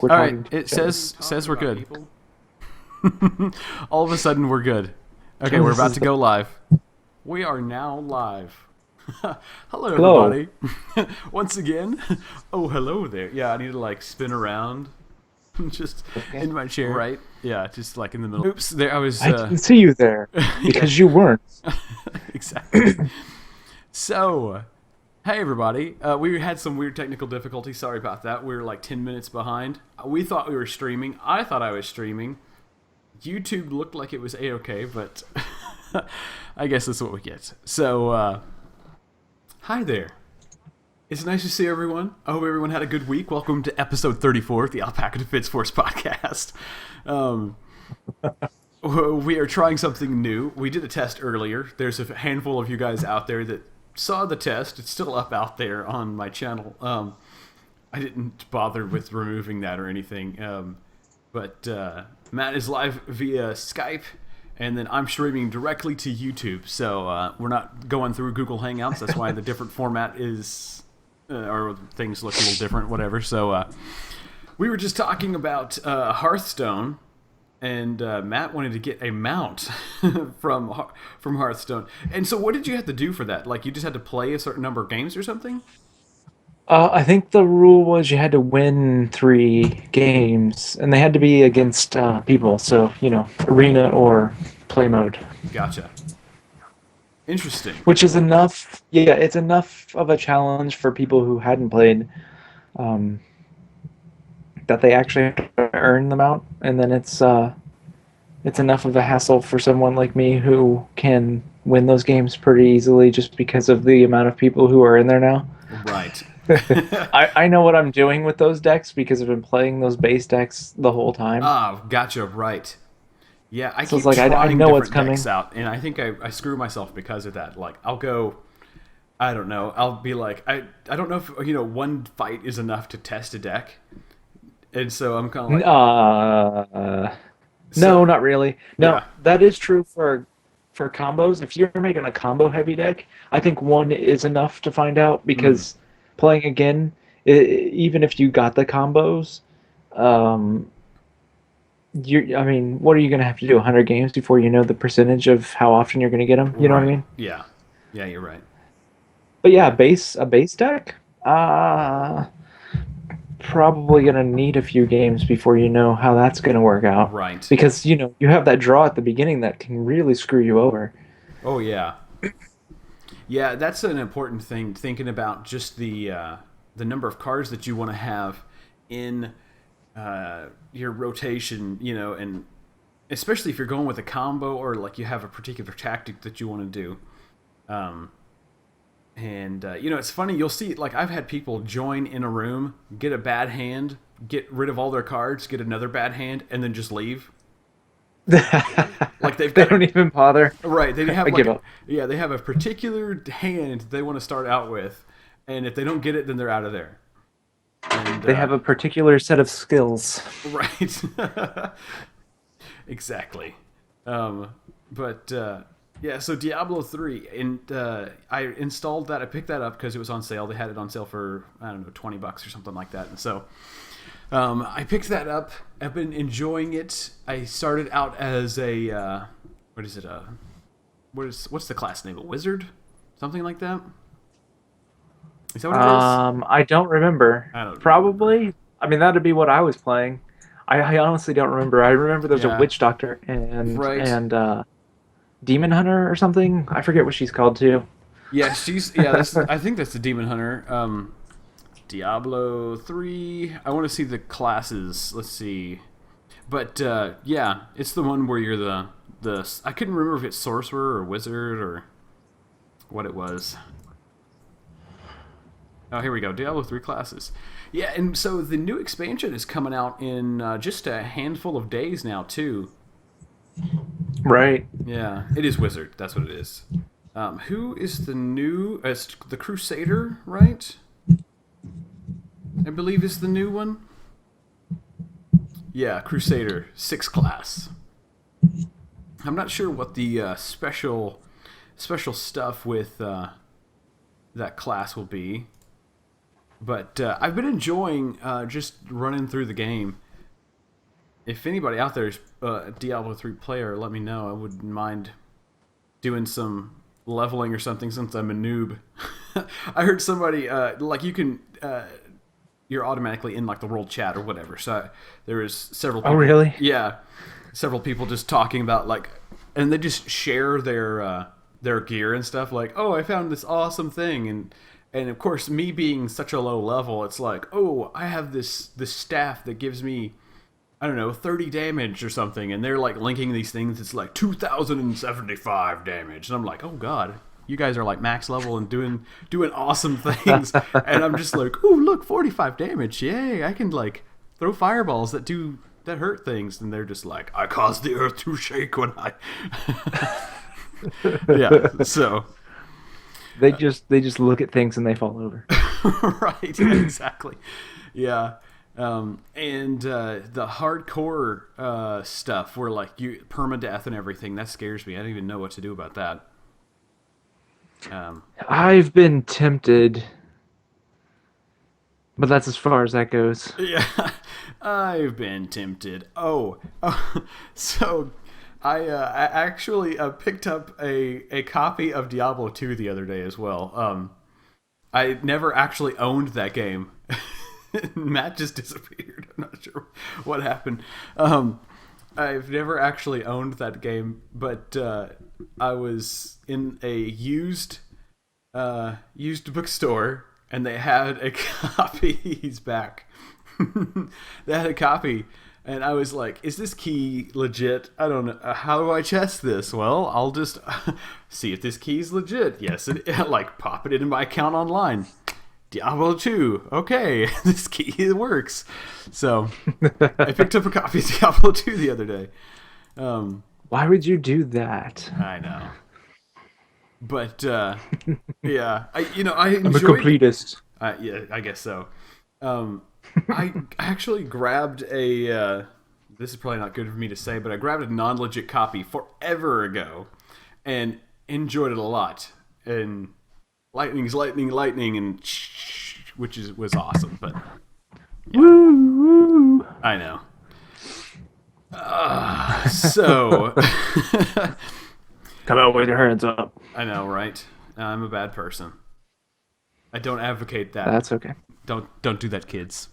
We're All right, talking to it each other. says we're good. All of a sudden, we're good. Okay, Oh, we're this about is to go live. We are now live. Hello, Hello. everybody. Once again. Oh, hello there. Yeah, I need to like spin around, just Okay. in my chair. Right? Yeah, just like in the middle. Oops, there I was. I didn't see you there Yeah, because you weren't. exactly. So, hey everybody. We had some weird technical difficulties. Sorry about that. We were like 10 minutes behind. We thought we were streaming. I thought I was streaming. YouTube looked like it was A-okay, but I guess that's what we get. So, hi there. It's nice to see everyone. I hope everyone had a good week. Welcome to episode 34 of the Alpaca Defense Force podcast. We are trying something new. We did a test earlier. There's a handful of you guys out there that saw the test. It's still up out there on my channel. I didn't bother with removing that or anything. But Matt is live via Skype, and then I'm streaming directly to YouTube. So we're not going through Google Hangouts. That's why the different format is, or things look a little different, whatever. So we were just talking about Hearthstone. And Matt wanted to get a mount from Hearthstone. And so what did you have to do for that? Like, you just had to play a certain number of games or something? I think the rule was you had to win 3 games, and they had to be against people. So arena or play mode, Gotcha. Interesting. which is enough. Yeah, it's enough of a challenge for people who hadn't played, um, that they actually have to earn them out, and then it's enough of a hassle for someone like me who can win those games pretty easily just because of the amount of people who are in there now. Right. I know what I'm doing with those decks because I've been playing those base decks the whole time. Ah, gotcha. Right. Yeah, I So it's keep like I trying know what's different coming. decks out, and I think I screw myself because of that. Like, I'll go, I don't know, I'll be like, I don't know if, one fight is enough to test a deck. And so I'm kind of like, No, so, not really. No, yeah. that is true for combos. If you're making a combo heavy deck, I think one is enough to find out Mm, because playing again, even if you got the combos, um, I mean, what are you going to have to do? 100 games before you know the percentage of how often you're going to get them? You know what I right. mean? Yeah. Yeah, you're right. But yeah, Yeah. a base deck, probably going to need a few games before you know how that's going to work out. Right. Because, you have that draw at the beginning that can really screw you over. Oh, yeah. Yeah, that's an important thing. Thinking about just the number of cards that you want to have in your rotation, and especially if you're going with a combo or like you have a particular tactic that you want to do. Um, and it's funny. You'll see, like I've had people join in a room, get a bad hand, get rid of all their cards, get another bad hand, and then just leave. They Like they've got a don't even bother. right. They have I like give up. they have a particular hand they want to start out with, and if they don't get it, then they're out of there. And They have a particular set of skills. right, exactly. But yeah, so Diablo 3, and I installed that. I picked that up because it was on sale. They had it on sale for I don't know $20 or something like that, and so I picked that up. I've been enjoying it. I started out as a what is it? What's the class name? A wizard, something like that. Is that what it is? I don't remember. I don't remember. Probably. I mean, that'd be what I was playing. I honestly don't remember. I remember there's a Yeah. witch doctor and Right. and demon hunter or something. I forget what she's called too. Yeah, she's yeah. That's I think that's the demon hunter. Diablo 3. I want to see the classes. Let's see. But yeah, it's the one where you're the I couldn't remember if it's sorcerer or wizard or what it was. Oh, here we go. Diablo 3 classes. Yeah, and so the new expansion is coming out in just a handful of days now, too. Right. Yeah, it is Wizard. That's what it is. Who is the new... it's the Crusader, right? I believe is the new one. Yeah, Crusader, 6 class. I'm not sure what the special stuff with that class will be. But I've been enjoying just running through the game. If anybody out there is a Diablo 3 player, let me know. I wouldn't mind doing some leveling or something since I'm a noob. I heard somebody like you can you're automatically in like the world chat or whatever. So there was several Oh, people. really? Yeah, several people just talking about like, and they just share their gear and stuff. Like, oh, I found this awesome thing, and of course, me being such a low level, it's like, oh, I have this staff that gives me, I don't know, 30 damage or something, and they're like linking these things. It's like 2,075 damage, and I'm like, oh god, you guys are like max level and doing awesome things, and I'm just like, ooh, look, 45 damage, yay! I can like throw fireballs that hurt things, and they're just like, I cause the earth to shake when I, yeah. So They just look at things and they fall over. right, exactly, yeah. And the hardcore stuff where like you permadeath and everything, that scares me. I don't even know what to do about that. Um, I've been tempted, but that's as far as that goes. yeah, I've been tempted. Oh, so I actually picked up a copy of Diablo 2 the other day as well. I never actually owned that game. Matt just disappeared. I'm not sure what happened. I've never actually owned that game, but I was in a used bookstore, and they had a copy. He's back. They had a copy, and I was like, "Is this key legit? I don't know. How do I test this? Well, I'll just see if this key's legit. Yes, like pop it into my account online." Diablo 2. Okay, this key works. So I picked up a copy of Diablo 2 the other day. Why would you do that? I know, but yeah, I I'm a enjoyed. completist. Yeah, I guess so. I actually grabbed a. This is probably not good for me to say, but I grabbed a non-legit copy forever ago, and enjoyed it a lot. And lightning's lightning, and was awesome. But yeah, Woo, woo. I know. So Come out with your hands up. I know, right? I'm a bad person. I don't advocate that. That's okay. Don't do that, kids.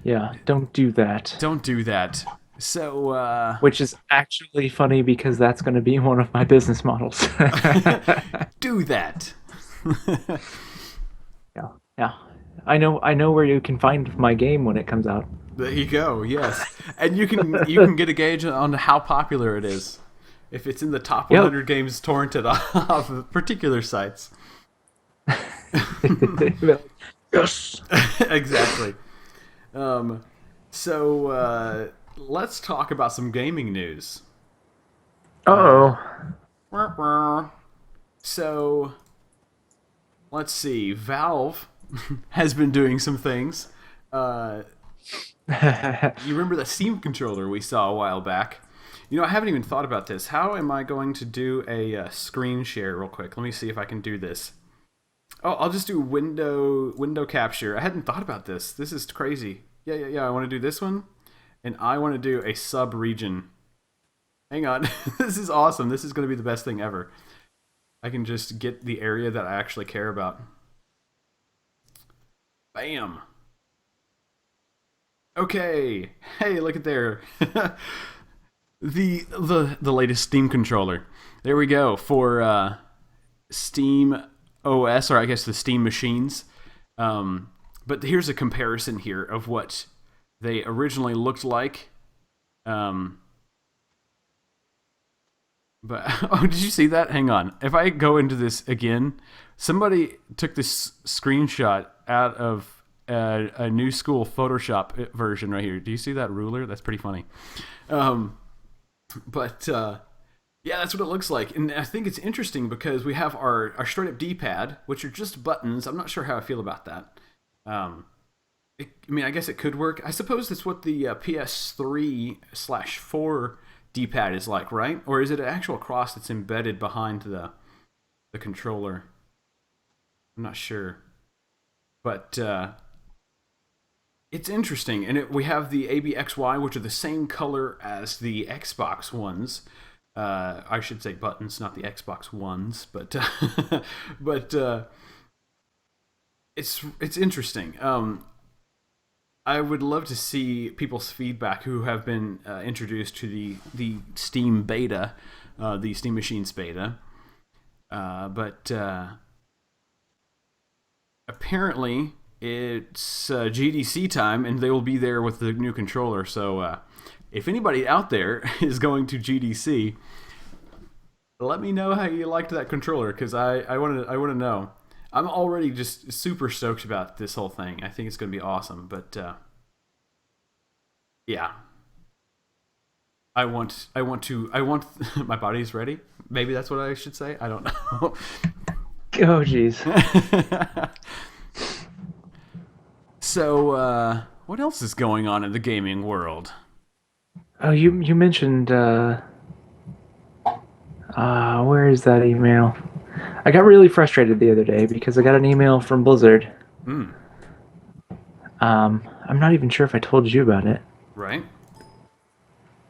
Yeah, don't do that. Don't do that. So Which is actually funny because that's going to be one of my business models. do that. Yeah, yeah. I know where you can find my game when it comes out. There you go. Yes, and you can get a gauge on how popular it is. If it's in the top 100 games torrented off of particular sites. Yes. Exactly. So let's talk about some gaming news. Uh-oh. So let's see. Valve has been doing some things. You remember the Steam controller we saw a while back? I haven't even thought about this. How am I going to do a screen share real quick? Let me see if I can do this. Oh, I'll just do window capture. I hadn't thought about this. This is crazy. Yeah. I want to do this one, and I want to do a sub region. Hang on. This is awesome. This is going to be the best thing ever. I can just get the area that I actually care about. Bam. Okay. Hey, look at there. the latest Steam controller. There we go for Steam OS, or I guess the Steam machines. But here's a comparison here of what they originally looked like. But oh, did you see that? Hang on. If I go into this again, somebody took this screenshot out of a new school Photoshop version right here. Do you see that ruler? That's pretty funny. But yeah, that's what it looks like. And I think it's interesting because we have our straight up D-pad, which are just buttons. I'm not sure how I feel about that. I guess it could work. I suppose that's what the PS3/4 D-pad is like, right? Or is it an actual cross that's embedded behind the controller? I'm not sure. But it's interesting, and we have the ABXY, which are the same color as the Xbox ones. I should say buttons, not the Xbox ones, but but it's interesting. I would love to see people's feedback who have been introduced to the Steam beta, the Steam Machines beta. But apparently it's GDC time, and they will be there with the new controller. So if anybody out there is going to GDC, let me know how you liked that controller, because I want to know. I'm already just super stoked about this whole thing. I think it's going to be awesome. But yeah, I want my body's ready. Maybe that's what I should say. I don't know. Oh, jeez. So, what else is going on in the gaming world? Oh, you mentioned where is that email? I got really frustrated the other day because I got an email from Blizzard. Hmm. I'm not even sure if I told you about it. Right.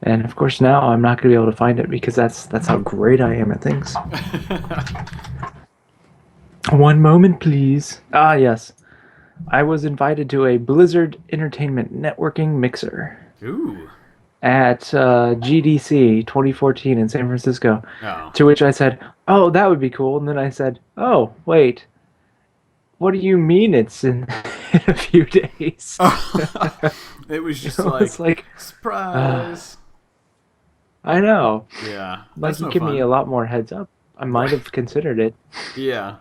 And of course now I'm not going to be able to find it because that's how great I am at things. One moment, please. Ah, yes. I was invited to a Blizzard Entertainment Networking mixer Ooh. at GDC 2014 in San Francisco. Oh. To which I said, "Oh, that would be cool." And then I said, "Oh, wait. What do you mean it's in, in a few days?" It was just It's like, surprise. I know. Yeah. Like, That's you no give fun. me a lot more heads up. I might have considered it. Yeah.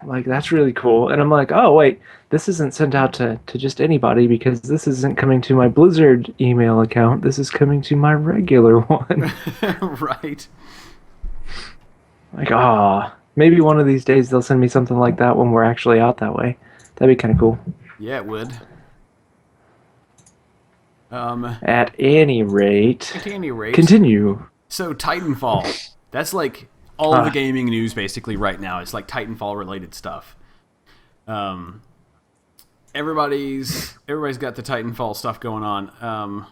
Like, that's really cool. And I'm like, oh, wait, this isn't sent out to just anybody because this isn't coming to my Blizzard email account. This is coming to my regular one. Right. Like, ah, maybe one of these days they'll send me something like that when we're actually out that way. That'd be kind of cool. Yeah, it would. At any rate, At any rate, continue. so Titanfall. That's like all the gaming news basically right now. It's like Titanfall related stuff. Um, everybody's got the Titanfall stuff going on.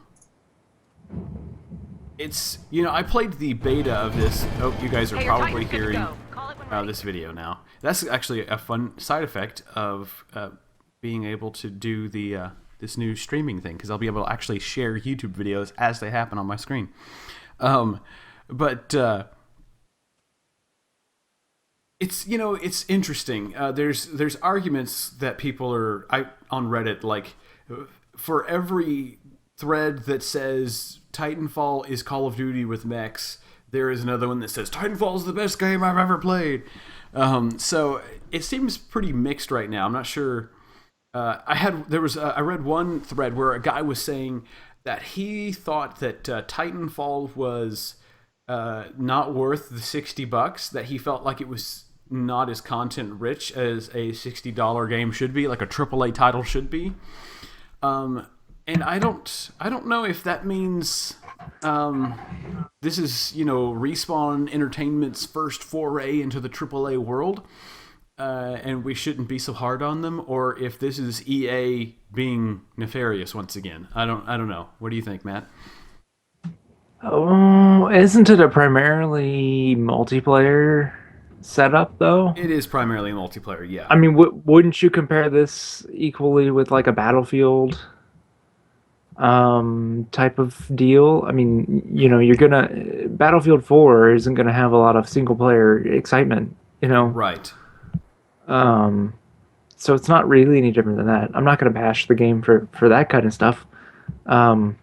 It's I played the beta of this. Oh, you guys are Hey, your probably Titan's good to hearing go. Call it when ready. this video now. That's actually a fun side effect of being able to do the this new streaming thing, because I'll be able to actually share YouTube videos as they happen on my screen. But it's interesting. There's arguments that people are on Reddit, like, for every thread that says Titanfall is Call of Duty with mechs, there is another one that says Titanfall is the best game I've ever played. So it seems pretty mixed right now. I'm not sure. I read one thread where a guy was saying that he thought that Titanfall was not worth the $60. That he felt like it was not as content rich as a $60 game should be, like a AAA title should be. And I don't know if that means this is Respawn Entertainment's first foray into the AAA world. And we shouldn't be so hard on them, or if this is EA being nefarious once again. I don't know. What do you think, Matt? Oh, isn't it a primarily multiplayer setup though? It is primarily multiplayer, yeah. I mean, wouldn't you compare this equally with like a Battlefield type of deal? I mean, you're gonna Battlefield 4 isn't gonna have a lot of single player excitement, Right. So it's not really any different than that. I'm not gonna bash the game for that kind of stuff. Um,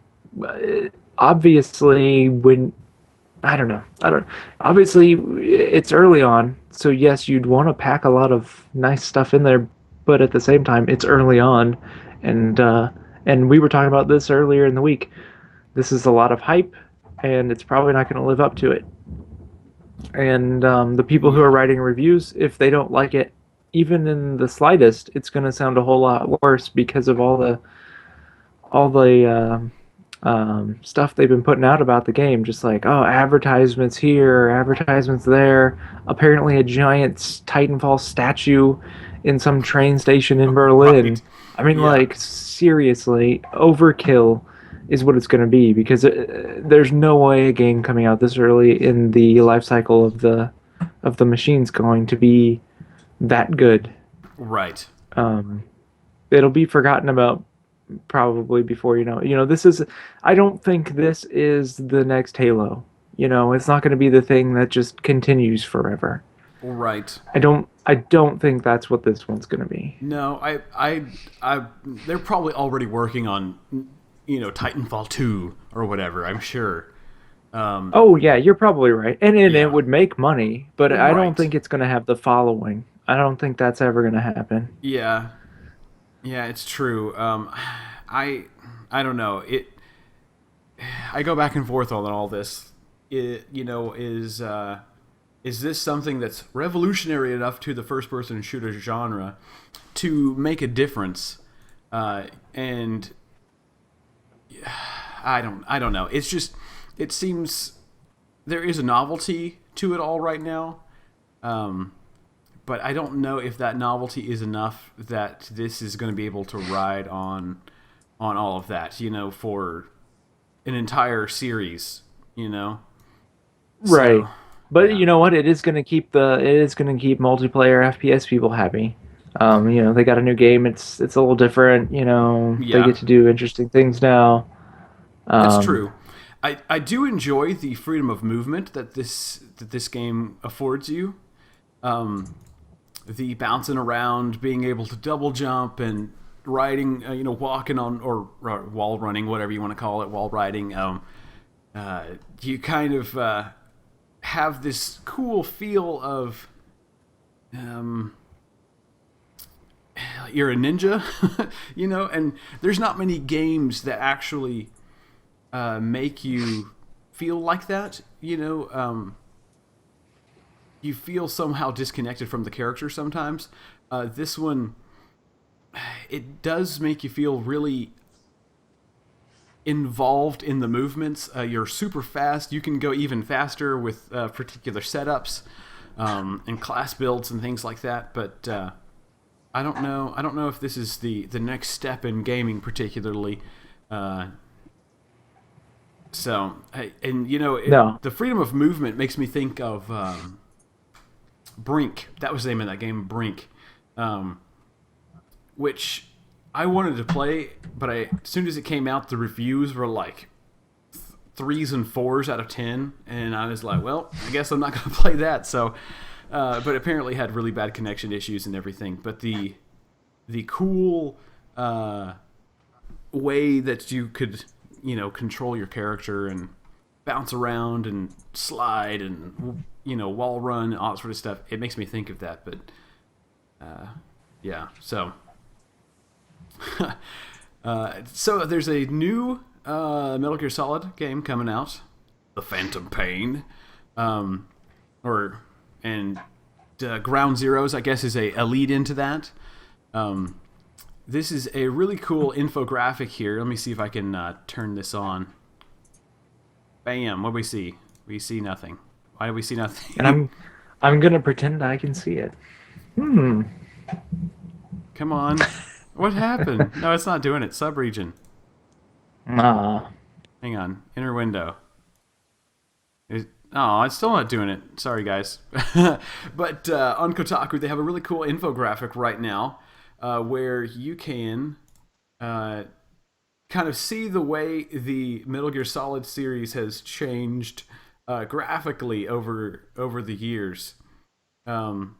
Obviously, when I don't know. Obviously, it's early on, so yes, you'd want to pack a lot of nice stuff in there, but at the same time, it's early on, and we were talking about this earlier in the week. This is a lot of hype, and it's probably not going to live up to it. And the people who are writing reviews, if they don't like it, even in the slightest, it's going to sound a whole lot worse because of all the stuff they've been putting out about the game, just like, oh, advertisements here, advertisements there. Apparently, a giant Titanfall statue in some train station in Right. Berlin. I mean, Yeah. like, seriously, overkill is what it's going to be because there's no way a game coming out this early in the life cycle of the machine's going to be that good. Right. Um, it'll be forgotten about probably before you know it. You know, this is, I don't think this is the next Halo. You know, it's not going to be the thing that just continues forever. Right. I don't think that's what this one's going to be. No, they're probably already working on, Titanfall 2 or whatever, I'm sure. Um, Oh yeah, you're probably right. And it yeah. would make money, but I don't Right. think it's going to have the following. I don't think that's ever going to happen. Yeah. Yeah, it's true. I, I don't know. I go back and forth on all this. Is this something that's revolutionary enough to the first-person shooter genre to make a difference? And I don't know. It's just, it seems there is a novelty to it all right now. Um, but I don't know if that novelty is enough that this is going to be able to ride on all of that. For an entire series. So Right. But yeah, you know what? It is going to keep multiplayer FPS people happy. You know, they got a new game. It's a little different, you know. They yeah, get to do interesting things now. it's Um, true. I do enjoy the freedom of movement that this game affords you. Um, the bouncing around, being able to double jump and riding, walking on or wall running, whatever you want to call it, wall riding. You kind of have this cool feel of um, you're a ninja, and there's not many games that actually make you feel like that. You feel somehow disconnected from the character sometimes. This one, it does make you feel really involved in the movements. You're super fast. You can go even faster with particular setups and class builds and things like that. But I don't know. I don't know if this is the next step in gaming, particularly. Uh, no. the freedom of movement makes me think of Brink. That was the name of that game, Brink, um, which I wanted to play, but as soon as it came out, the reviews were like threes and fours out of 10, and I was like, well, I guess I'm not going to play that. So, but apparently had really bad connection issues and everything. But the cool way that you could control your character and bounce around and slide and wall run, all that sort of stuff. It makes me think of that. But yeah, so there's a new Metal Gear Solid game coming out, The Phantom Pain, or and Ground Zeroes, I guess, is a lead into that. This is a really cool infographic here. Let me see if I can turn this on. Bam! What do we see? We see nothing. Why do we see And nothing? I'm going to pretend I can see it. Hmm. Come on. What happened? No, it's not doing it. Subregion. Ah. Hang on. Inner window. Oh, it's still not doing it. Sorry, guys. But on Kotaku, they have a really cool infographic right now where you can kind of see the way the Metal Gear Solid series has changed graphically over the years. Um,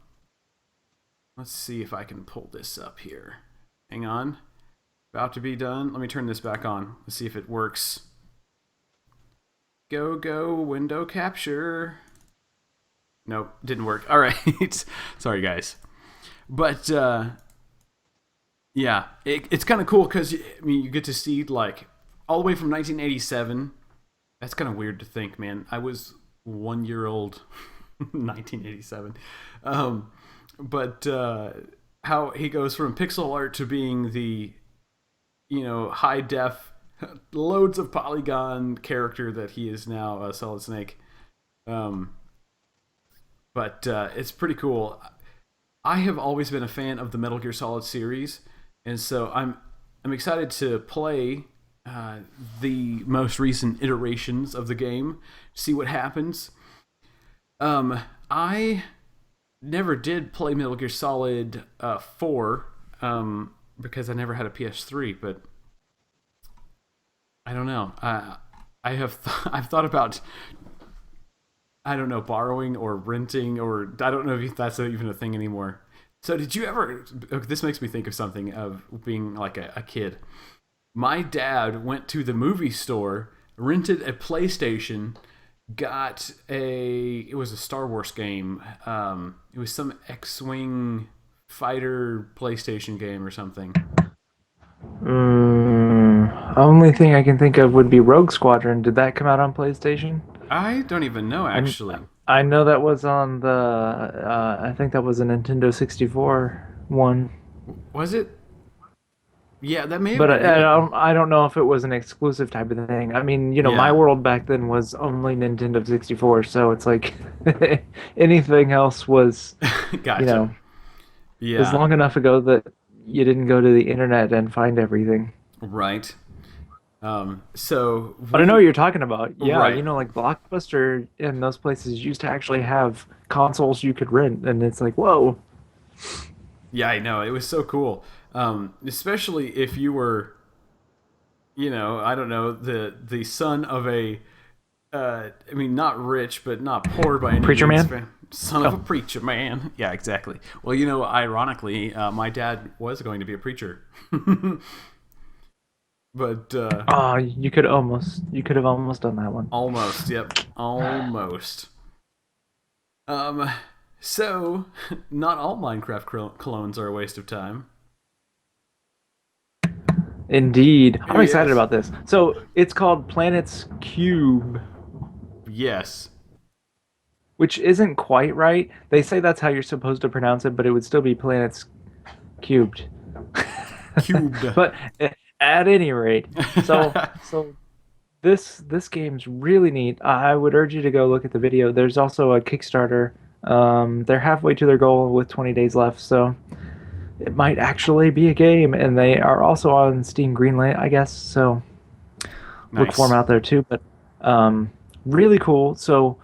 let's see if I can pull this up here. Hang on. About to be done. Let me turn this back on. Let's see if it works. Go, window capture. Nope, didn't work. All right. Sorry, guys. But yeah, it's kind of cool because you get to see like all the way from 1987. That's kind of weird to think, man. I was 1 year old, 1987. But how he goes from pixel art to being the high def, loads of polygon character that he is now, Solid Snake. Um, but it's pretty cool. I have always been a fan of the Metal Gear Solid series, and so I'm excited to play uh, the most recent iterations of the game, see what happens. I never did play Metal Gear Solid 4 because I never had a PS3, but I don't know. I've thought about, I don't know, borrowing or renting, or I don't know if that's even a thing anymore. So did you ever? This makes me think of something of being like a kid. My dad went to the movie store, rented a PlayStation, got a. It was a Star Wars game. It was some X-wing fighter PlayStation game or something. Only thing I can think of would be Rogue Squadron. Did that come out on PlayStation? I don't even know I actually. I know that was on the. I think that was a Nintendo 64 one, Was it? Yeah, that may have but been it. I don't know if it was an exclusive type of thing. I mean, my Yeah, world back then was only Nintendo 64, so it's like anything else was, you gotcha. know, is Yeah, long enough ago that you didn't go to the internet and find everything. right. So But I know what we you're talking about. Yeah, right. like Blockbuster and those places used to actually have consoles you could rent, and it's like, whoa. Yeah, I know. It was so cool. Especially if you were, I don't know, the son of a, I mean, not rich, but not poor by any Preacher means. Man? Son of a Oh. preacher man. Yeah, exactly. Well, ironically, my dad was going to be a preacher, but Oh, you could have almost done that one. almost. Yep, almost. Um, so not all Minecraft clones are a waste of time. Indeed. I'm excited Yes. about this. So it's called Planet's Cube, Yes. which isn't quite right. They say that's how you're supposed to pronounce it, but it would still be Planet's Cubed. Cubed. But at any rate, so this game's really neat. I would urge you to go look at the video. There's also a Kickstarter. They're halfway to their goal with 20 days left, so it might actually be a game. And they are also on Steam Greenlight, I guess. So look for them Nice. out there too. But really cool. So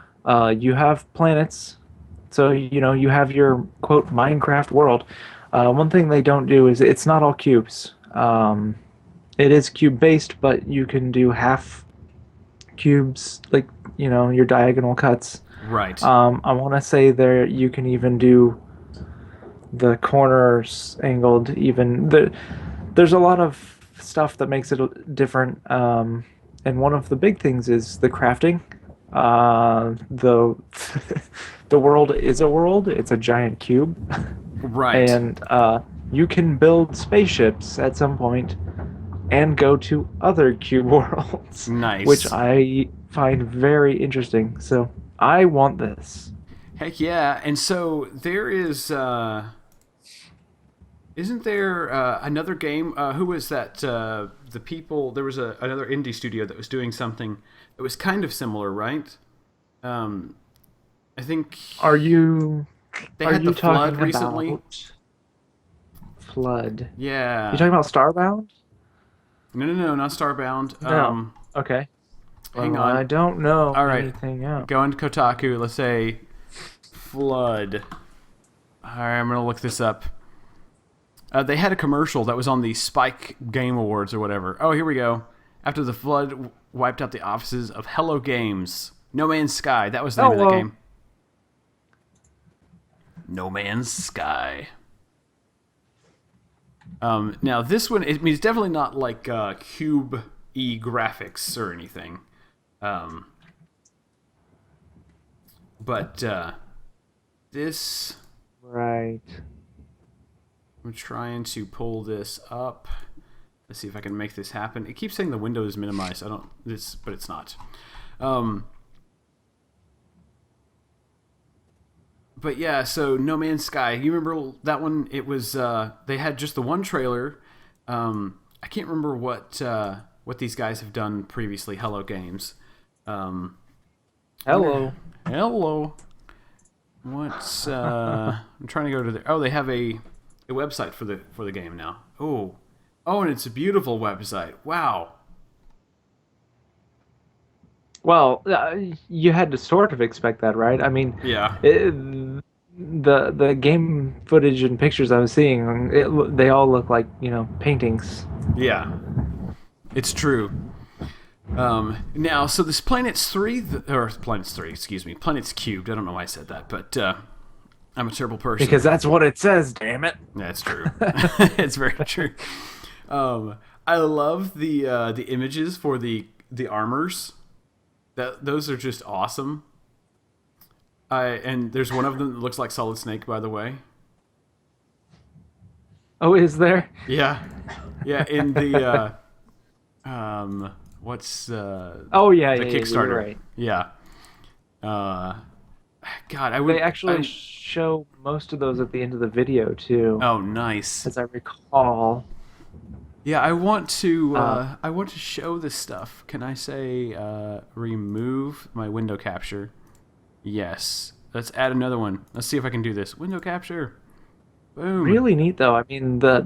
you have planets. So you have your quote Minecraft world. One thing they don't do is it's not all cubes. It is cube based, but you can do half cubes, like your diagonal cuts. Right. I want to say there you can even do the corners angled. There's a lot of stuff that makes it different. And one of the big things is the crafting. The the world is a world. It's a giant cube, Right. and you can build spaceships at some point and go to other cube worlds, which Nice. I find very interesting. So I want this. Heck yeah. And so there is isn't there another game who was that the people there was another indie studio that was doing something that was kind of similar, right? Um I think Are you they are had the you flood talking recently. about Flood? You Yeah. talking about Starbound? No, no, no, not Starbound. No. Okay. Hang Well, I on. don't know All right. anything else. Go into Kotaku. Let's say flood. All right, I'm gonna look this up. They had a commercial that was on the Spike Game Awards or whatever. Oh, here we go. After the flood wiped out the offices of Hello Games, No Man's Sky. That was the name Oh of that well. game. No Man's Sky. Now this one, it's definitely not like Cube E graphics or anything. Um, but this, Right. I'm trying to pull this up. Let's see if I can make this happen. It keeps saying the window is minimized. I don't this, but it's not. Um, but yeah, so No Man's Sky. You remember that one? It was they had just the one trailer. I can't remember what these guys have done previously. Hello Games. Um, wonder. Hello. Hello. What's I'm trying to go to the. Oh, they have a website for the game now. Oh, and it's a beautiful website. Wow. Well, you had to sort of expect that, right? I mean, Yeah. the game footage and pictures I was seeing, they all look like paintings. Yeah. It's true. Now, so this Planets 3, or Planets 3, excuse me, Planets Cubed. I don't know why I said that, but I'm a terrible person. Because that's what it says. Damn it! That's true. It's very true. I love the images for the armors. Those are just awesome. And there's one of them that looks like Solid Snake, by the way. Oh, is there? Yeah, yeah. In the what's Oh yeah, the yeah, Kickstarter? you're right. Yeah. Uh, God, I They would. actually show most of those at the end of the video too, Oh, nice. as I recall. Yeah, I want to. Uh, I want to show this stuff. Can I say remove my window capture? Yes. Let's add another one. Let's see if I can do this. Window capture. Boom. Really neat though. I mean, the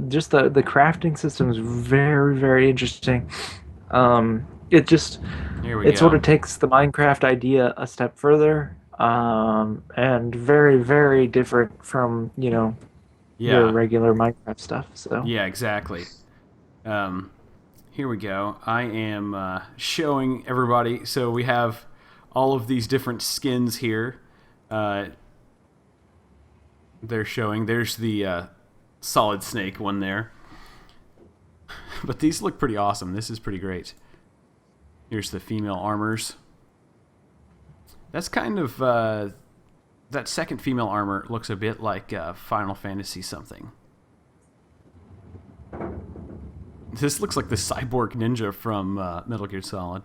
crafting system is very very interesting. Here we It go. sort of takes the Minecraft idea a step further, and very very different from your Yeah. regular Minecraft stuff. So Yeah. Exactly. Um, Here we go. I am showing everybody. So we have all of these different skins here. Uh, they're showing. There's the Solid Snake one there. But these look pretty awesome. This is pretty great. Here's the female armors. That's kind of that second female armor looks a bit like Final Fantasy something. This looks like the cyborg ninja from Metal Gear Solid.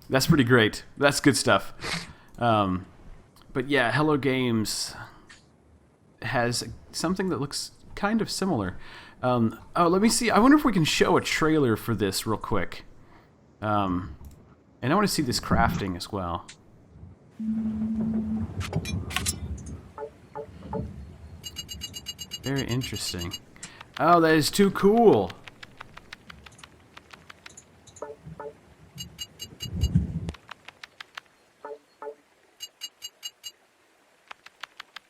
That's pretty great. That's good stuff. But yeah, Hello Games has something that looks kind of similar. Oh, let me see. I wonder if we can show a trailer for this real quick. And I want to see this crafting as well. Very interesting. Oh, that is too cool.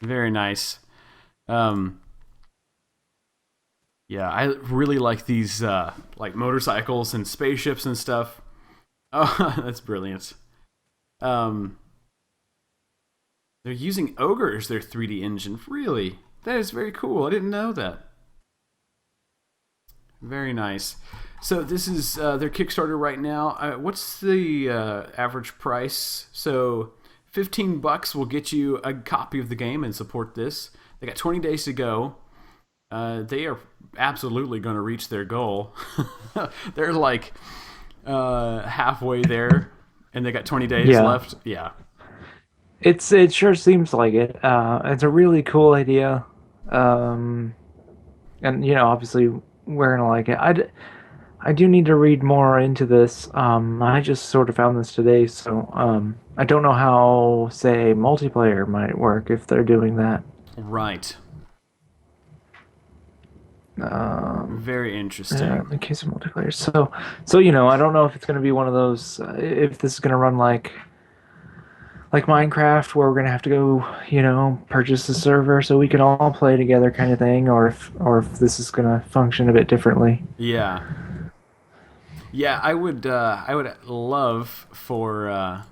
Very nice. Yeah, I really like these like motorcycles and spaceships and stuff. Oh, that's brilliant. Um, they're using Ogre as their 3D engine. Really? That is very cool. I didn't know that. Very nice. So this is their Kickstarter right now. What's the average price? So $15 will get you a copy of the game and support this. They got 20 days to go. They are absolutely going to reach their goal. They're like halfway there, and they got 20 days left. Yeah. it sure seems like it. It's a really cool idea, and obviously we're gonna like it. I do need to read more into this. I just sort of found this today, so I don't know how, say, multiplayer might work if they're doing that. Right. Very Yeah, interesting. in the case of multiplayer, so I don't know if it's going to be one of those. If this is going to run like Minecraft, where we're going to have to go, purchase a server so we can all play together, kind of thing, or if this is going to function a bit differently. Yeah. Yeah, I would love for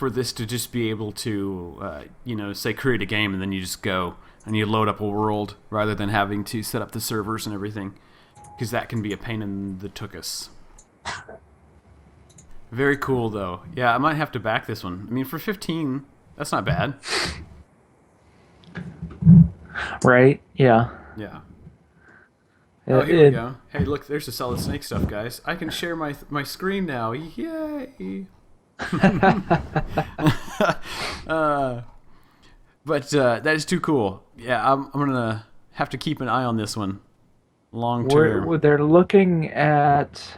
this to just be able to say create a game and then you just go and you load up a world rather than having to set up the servers and everything, because that can be a pain in the tuchus. Very cool though. Yeah, I might have to back this one. I mean, for 15, that's not bad. Right? Yeah. Yeah. It, Oh, here we it- go. Hey, look, there's the Solid Snake stuff, guys. I can share my screen now. Yay! But that is too cool. Yeah, I'm gonna have to keep an eye on this one long term. they're looking at.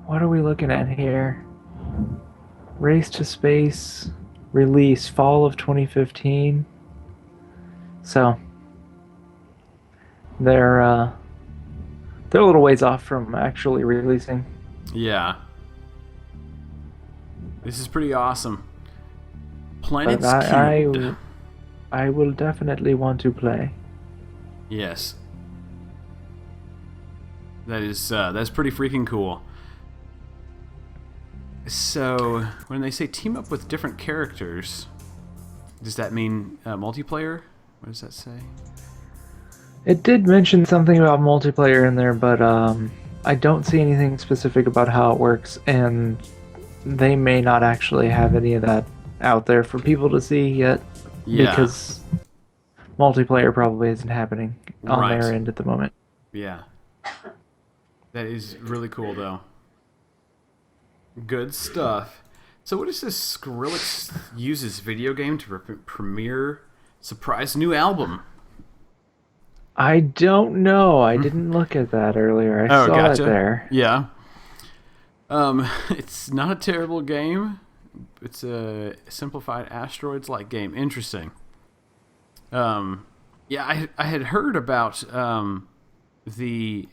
What are we looking at here? Race to Space release fall of 2015. So they're uh, they're a little ways off from actually releasing. Yeah. This is pretty awesome. But Planets Cubed. I will definitely want to play. Yes. That's pretty freaking cool. So, when they say team up with different characters, does that mean multiplayer? What does that say? It did mention something about multiplayer in there, but I don't see anything specific about how it works, and they may not actually have any of that out there for people to see yet, Yeah. because multiplayer probably isn't happening on Right. their end at the moment. Yeah. That is really cool, though. Good stuff. So, what is this Skrillex uses video game to premiere surprise new album? I don't know. I didn't look at that earlier. I Oh, saw gotcha. it there. Yeah. It's not a terrible game. It's a simplified asteroids-like game. Interesting. Yeah, I had heard about the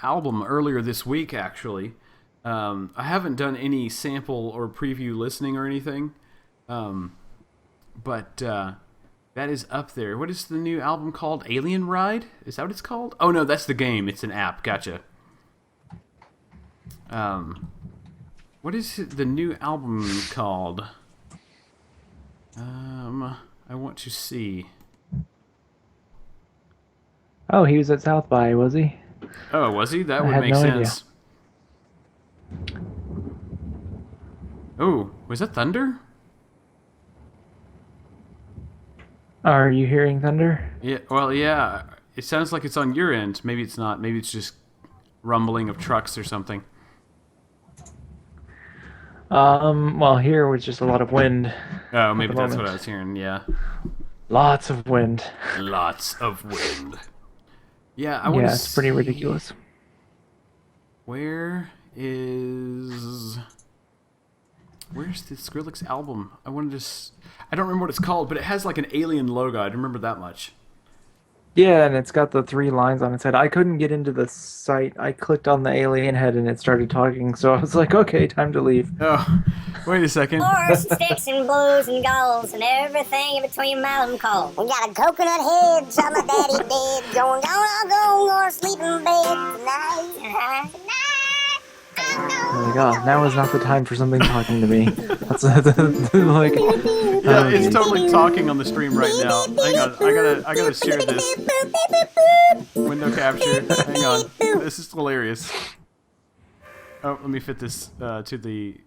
album earlier this week. Actually, I haven't done any sample or preview listening or anything, but that is up there. What is the new album called? Alien Ride? Is that what it's called? Oh no, that's the game. It's an app. Gotcha. What is the new album called? I want to see. Oh, he was at South by, was he? Oh, was he? That I would had make no idea. sense. Oh, was that thunder? Are you hearing thunder? Yeah. Well, yeah. It sounds like it's on your end. Maybe it's not. Maybe it's just rumbling of trucks or something. Well, here was just a lot of wind. Oh, maybe the that's what moment. I was hearing. Yeah. Lots of wind. Lots of wind. Yeah, I want Yeah, to it's pretty ridiculous. Where's the Skrillex album? I wanted to. I don't remember what it's called, but it has like an alien logo. I remember that much. Yeah, and it's got the 3 lines on its head. I couldn't get into the site. I clicked on the alien head and it started talking, so I was like, okay, time to leave. Oh, wait a second. Horse and sticks and blues and gulls and everything in between mountain calls. We got a coconut head, some of daddy dead. Going, or sleep in bed tonight. Oh my god, now is not the time for something talking to me. That's like, Yeah, it's totally talking on the stream right now. Hang on, I gotta share this window capture. Hang on, this is hilarious. Oh, let me fit this to the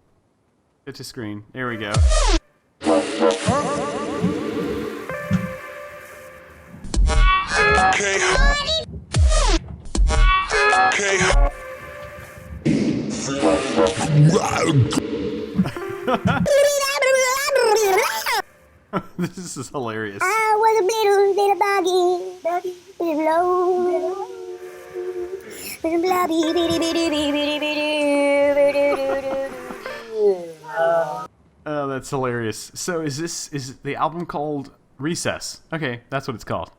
screen. There we go. This is hilarious. I was a little bit of buggy, bit of low. Oh, that's hilarious. So is the album called Recess? Okay, that's what it's called.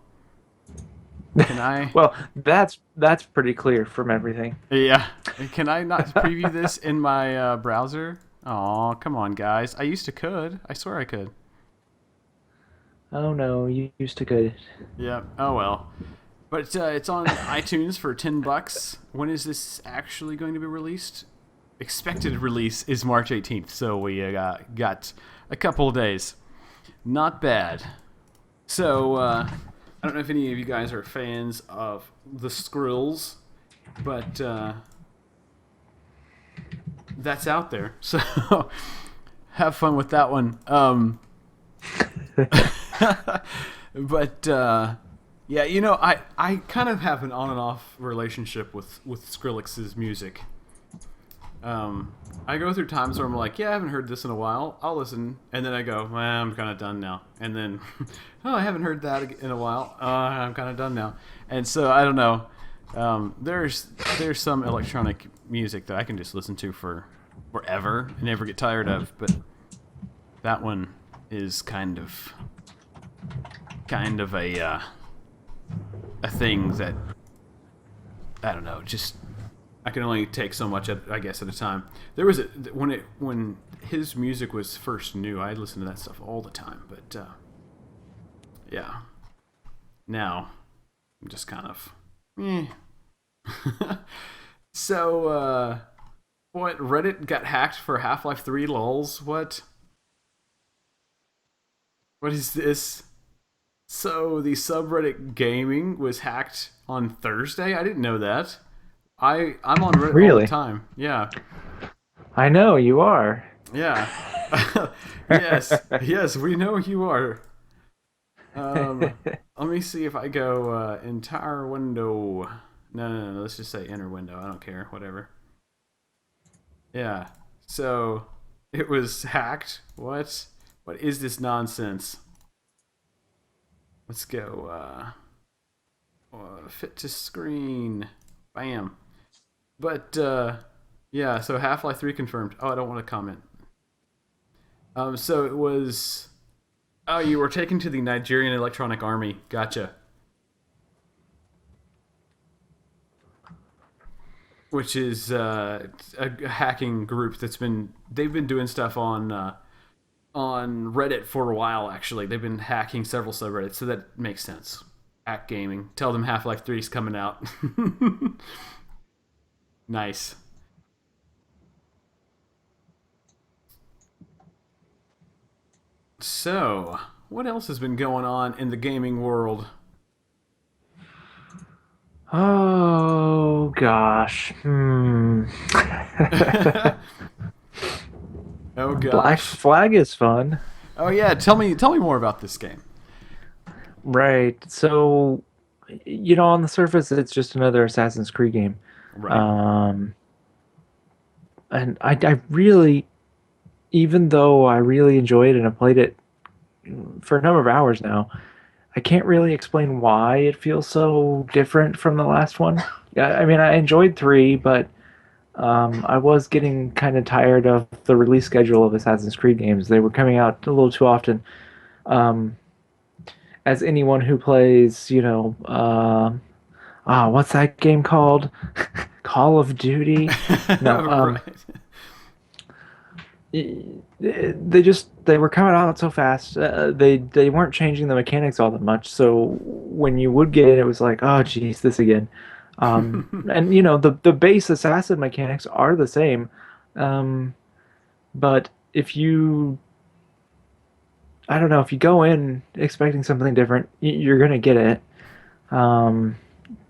Can I? well, that's pretty clear from everything. Yeah. Can I not preview this in my browser? Aw, come on, guys. I used to could. I swear I could. Oh no, you used to could. Yeah. Oh well. But it's on iTunes for $10. When is this actually going to be released? Expected release is March 18th, so we got a couple of days. Not bad. So I don't know if any of you guys are fans of the Skrills, but that's out there. So have fun with that one. But yeah, you know, I kind of have an on and off relationship with Skrillex's music. I go through times where I'm like, yeah, I haven't heard this in a while. I'll listen, and then I go, well, I'm kind of done now. And then, oh, I haven't heard that in a while. I'm kind of done now. And so I don't know. There's some electronic music that I can just listen to for forever and never get tired of. But that one is kind of a thing that I don't know. Just I can only take so much, I guess, at a time. There was when his music was first new, I listened to that stuff all the time. But yeah, now I'm just kind of So what? Reddit got hacked for Half-Life 3 lols? What? What is this? So the subreddit gaming was hacked on Thursday? I didn't know that. I'm on Reddit all Really? the time. Yeah. I know you are. Yeah. Yes, we know you are. Let me see if I go entire window. No. Let's just say inner window. I don't care. Whatever. Yeah. So it was hacked. What? What is this nonsense? Let's go. Fit to screen. Bam. But yeah. So Half-Life 3 confirmed. Oh, I don't want to comment. So it was. Oh, you were taken to the Nigerian Electronic Army. Gotcha. Which is a hacking group they've been doing stuff on Reddit for a while. Actually, they've been hacking several subreddits, so that makes sense. Hack gaming. Tell them Half-Life 3 is coming out. Nice. So, what else has been going on in the gaming world? Oh gosh. Oh Black gosh. Flag is fun. Oh yeah, tell me more about this game. Right. So, on the surface, it's just another Assassin's Creed game. Right. Um, and I really, even though I really enjoyed it and I played it for a number of hours now, I can't really explain why it feels so different from the last one. I mean, I enjoyed 3, but I was getting kind of tired of the release schedule of Assassin's Creed games. They were coming out a little too often. Um, as anyone who plays, what's that game called? Call of Duty? No, Right. they were coming out so fast. They weren't changing the mechanics all that much. So when you would get it, it was like, oh geez, this again. And the base assassin mechanics are the same, but I don't know, if you go in expecting something different, you're gonna get it,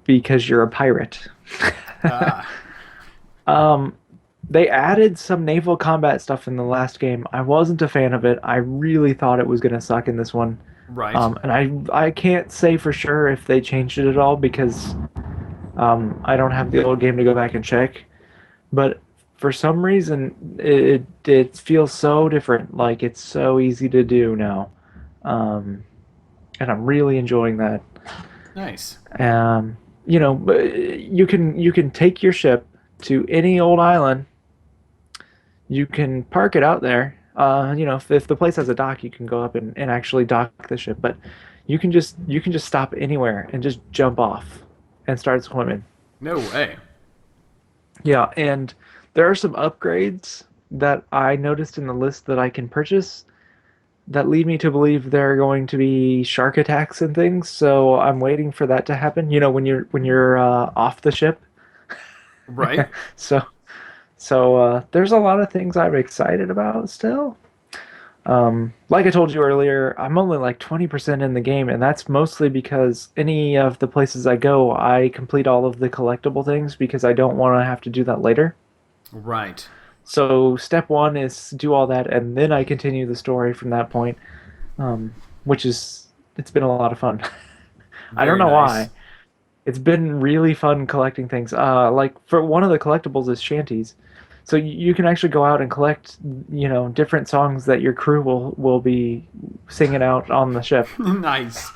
because you're a pirate. Ah, They added some naval combat stuff in the last game. I wasn't a fan of it. I really thought it was gonna suck in this one. right. And I can't say for sure if they changed it at all because I don't have the old game to go back and check. But for some reason, it feels so different. Like it's so easy to do now, and I'm really enjoying that. Nice. But you can take your ship to any old island. You can park it out there. If the place has a dock, you can go up and actually dock the ship. But you can just stop anywhere and just jump off and start swimming. No way. Yeah, and there are some upgrades that I noticed in the list that I can purchase that lead me to believe there are going to be shark attacks and things. So I'm waiting for that to happen. When you're off the ship. Right. So there's a lot of things I'm excited about still. Like I told you earlier, I'm only like 20% in the game, and that's mostly because any of the places I go, I complete all of the collectible things because I don't want to have to do that later. Right. So step one is do all that, and then I continue the story from that point, it's been a lot of fun. I don't Very know nice. why. It's been really fun collecting things. Like for one of the collectibles is shanties. So you can actually go out and collect, different songs that your crew will be singing out on the ship. Nice.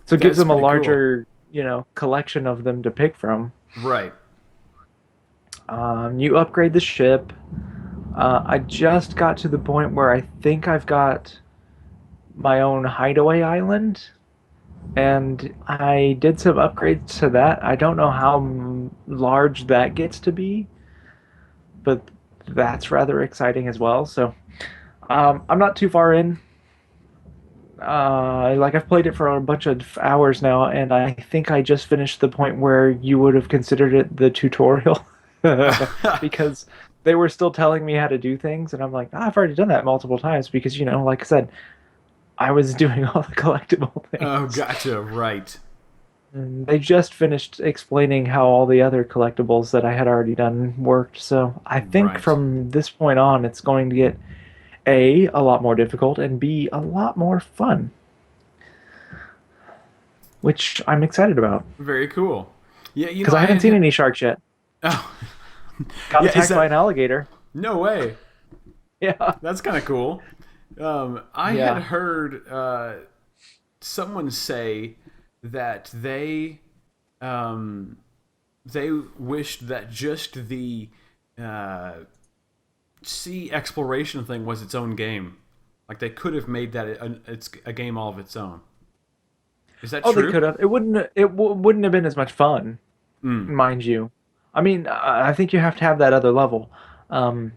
So it gives That's them a pretty cool. larger, collection of them to pick from. Right. You upgrade the ship. I just got to the point where I think I've got my own hideaway island, and I did some upgrades to that. I don't know how large that gets to be, but that's rather exciting as well. So I'm not too far in. Like I've played it for a bunch of hours now, and I think I just finished the point where you would have considered it the tutorial, because they were still telling me how to do things, and I'm like, "Ah, I've already done that multiple times because like I said, I was doing all the collectible Oh, things. gotcha. Right. And they just finished explaining how all the other collectibles that I had already done worked. So I think Right. from this point on, it's going to get a lot more difficult, and B, a lot more fun, which I'm excited about Very cool. Yeah, because I I haven't had seen hit. any sharks yet. Oh, Got yeah. Is attacked by that an alligator. no way? Yeah, That's kind of cool. I had yeah. heard someone say that um, they wished that just the uh, sea exploration thing was its own game. Like they could have made that it's a game all of its own. Is that Oh, they true? could have. It wouldn't. Wouldn't have been as much fun, Mm. mind you. I mean, I think you have to have that other level, um,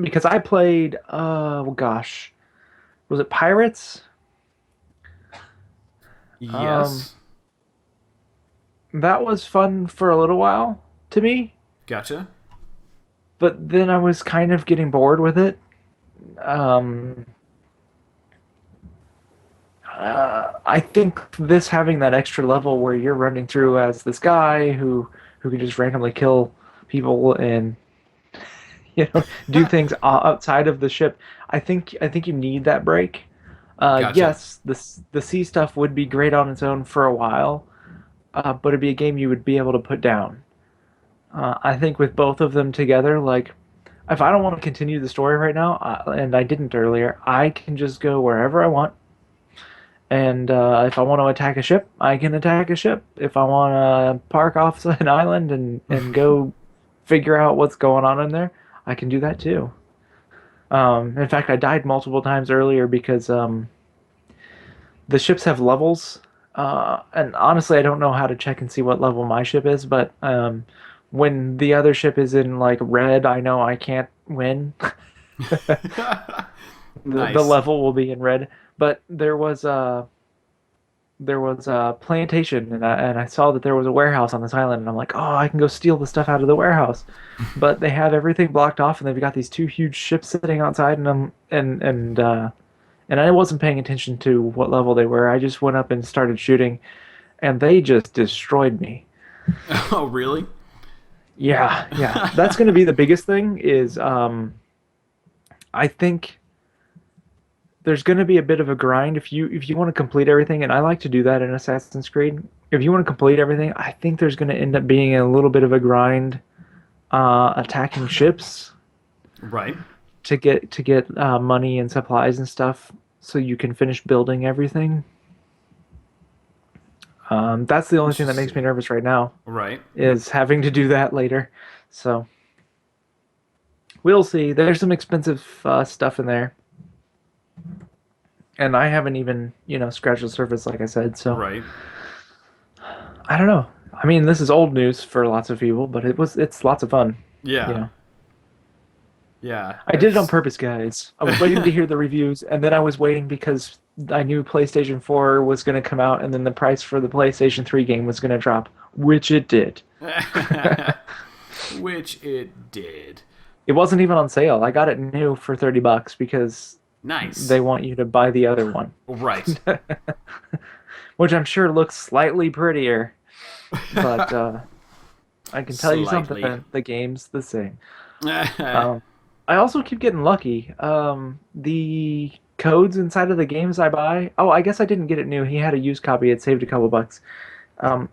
because I played. Well, gosh, was it Pirates? Um, Yes. that was fun for a little while to me, Gotcha. but then I was kind of getting bored with it. Um, I think this having that extra level where you're running through as this guy who can just randomly kill people and do things outside of the ship. I think you need that break. Gotcha. Yes, the sea stuff would be great on its own for a while, but it'd be a game you would be able to put down. I think with both of them together, like if I don't want to continue the story right now, and I didn't earlier, I can just go wherever I want. And if I want to attack a ship, I can attack a ship. If I want to park off an island and go figure out what's going on in there, I can do that too. In fact, I died multiple times earlier because the ships have levels. And honestly, I don't know how to check and see what level my ship is, but when the other ship is in like red, I know I can't win. The Nice. level will be in red. But there was a plantation, and I saw that there was a warehouse on this island, and I'm like, oh, I can go steal the stuff out of the warehouse. But they have everything blocked off, and they've got these two huge ships sitting outside, and I wasn't paying attention to what level they were. I just went up and started shooting, and they just destroyed me. Oh, really? Yeah, yeah. That's going to be the biggest thing is I think there's going to be a bit of a grind if you want to complete everything, and I like to do that in Assassin's Creed. If you want to complete everything, I think there's going to end up being a little bit of a grind attacking ships Right. to get money and supplies and stuff so you can finish building everything. That's the only thing that makes me Interesting. nervous right now Right. is having to do that later. So we'll see. There's some expensive stuff in there, and I haven't even scratched the surface, like I said. So Right. I don't know. I mean, this is old news for lots of people, but it's lots of fun. You Yeah. know, Yeah. I did it on purpose, guys. I was waiting to hear the reviews, and then I was waiting because I knew PlayStation 4 was going to come out, and then the price for the PlayStation 3 game was going to drop, which it did. Which it did. It wasn't even on sale. I got it new for $30 because Nice. they want you to buy the other one, Right. which I'm sure looks slightly prettier. But I can tell you Slightly. something: the game's the same. Um, I also keep getting lucky. The codes inside of the games I buy. Oh, I guess I didn't get it new. He had a used copy. It saved a couple bucks. Um,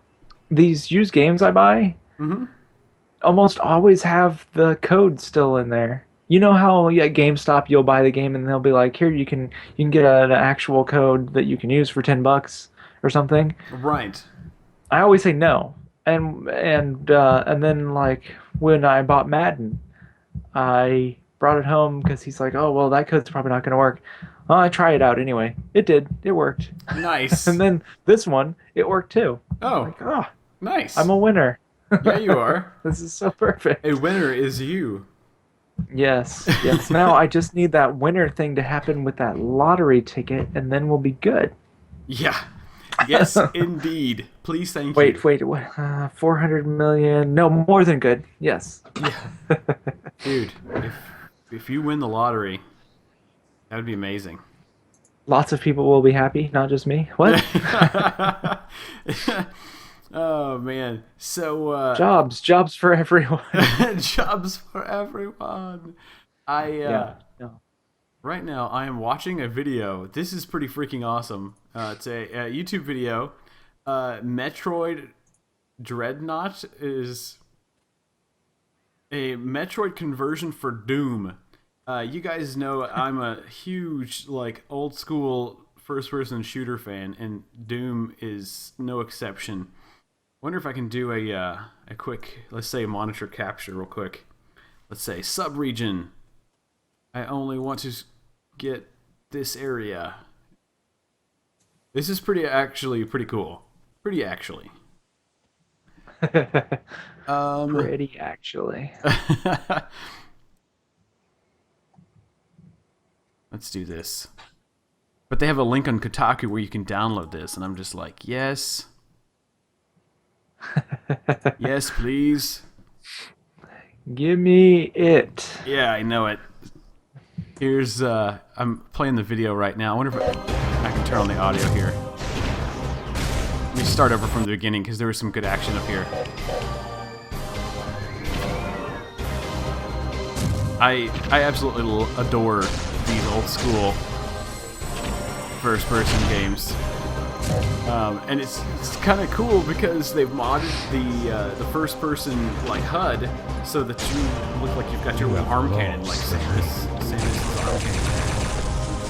these used games I buy Hmm. almost always have the code still in there. You know how at GameStop you'll buy the game and they'll be like, here you can get an actual code that you can use for $10 or something. Right. I always say no, and then like when I bought Madden, I brought it home because he's like, oh, well, that code's probably not going to work. Well, I try it out anyway. It did. It worked. Nice. And then this one, it worked too. I'm Oh, like, oh, nice. I'm a winner. Yeah, you are. This is so perfect. A winner is you. Yes, yes. Now I just need that winner thing to happen with that lottery ticket, and then we'll be good. Yeah. Yes, indeed. Please, thank you. Wait, what? 400 million? No, more than good. Yes. Yeah. Dude, if you win the lottery, that would be amazing. Lots of people will be happy, not just me. What? Oh man. So Jobs for everyone. jobs for everyone. Yeah. No. Right now I am watching a video. This is pretty freaking awesome. It's a YouTube video. Metroid Dreadnought is a Metroid conversion for Doom. You guys know I'm a huge like old school first person shooter fan, and Doom is no exception. Wonder if I can do a quick, let's say, monitor capture real quick. Let's say sub-region. I only want to get this area. This is pretty cool. Pretty actually. Pretty actually. Let's do this. But they have a link on Kotaku where you can download this, and I'm just like, yes. Yes, please. Give me it. Yeah, I know it. Here's, I'm playing the video right now. I wonder if I can turn on the audio here. Let me start over from the beginning because there was some good action up here. I absolutely adore these old school first-person games. And it's kind of cool because they've modded the first-person like HUD so that you look like you've got your arm cannon, like Samus' arm cannon.